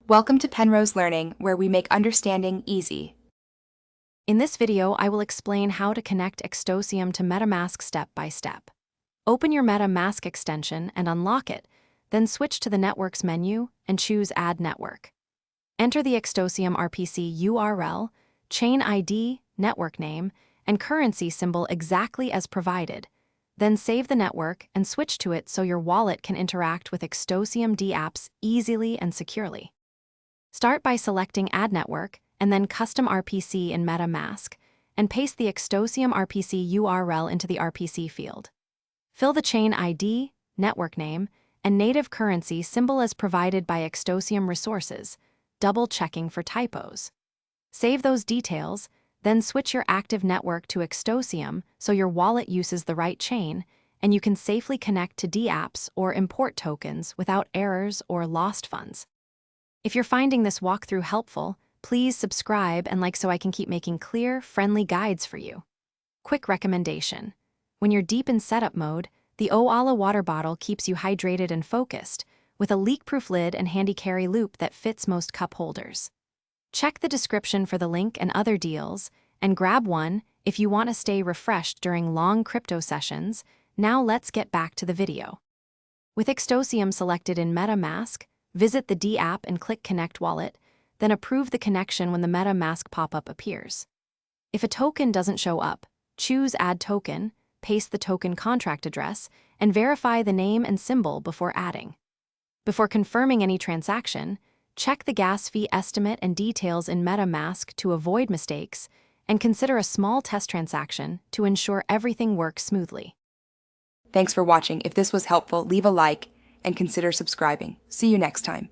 Welcome to Penrose Learning, where we make understanding easy. In this video, I will explain how to connect Extocium to MetaMask step by step. Open your MetaMask extension and unlock it, then switch to the Networks menu and choose Add Network. Enter the Extocium RPC URL, chain ID, network name, and currency symbol exactly as provided. Then save the network and switch to it so your wallet can interact with Extocium dApps easily and securely. Start by selecting Add Network and then Custom RPC in MetaMask, and paste the Extocium RPC URL into the RPC field. Fill the chain ID, network name, and native currency symbol as provided by Extocium resources, double-checking for typos. Save those details, then switch your active network to Extocium so your wallet uses the right chain, and you can safely connect to dApps or import tokens without errors or lost funds. If you're finding this walkthrough helpful, please subscribe and like so I can keep making clear, friendly guides for you. Quick recommendation. When you're deep in setup mode, the Oala water bottle keeps you hydrated and focused, with a leak-proof lid and handy carry loop that fits most cup holders. Check the description for the link and other deals, and grab one if you want to stay refreshed during long crypto sessions. Now let's get back to the video. With Extocium selected in MetaMask, visit the dApp and click Connect Wallet, then approve the connection when the MetaMask pop-up appears. If a token doesn't show up, choose Add Token, paste the token contract address, and verify the name and symbol before adding. Before confirming any transaction, check the gas fee estimate and details in MetaMask to avoid mistakes, and consider a small test transaction to ensure everything works smoothly. Thanks for watching. If this was helpful, leave a like and consider subscribing. See you next time.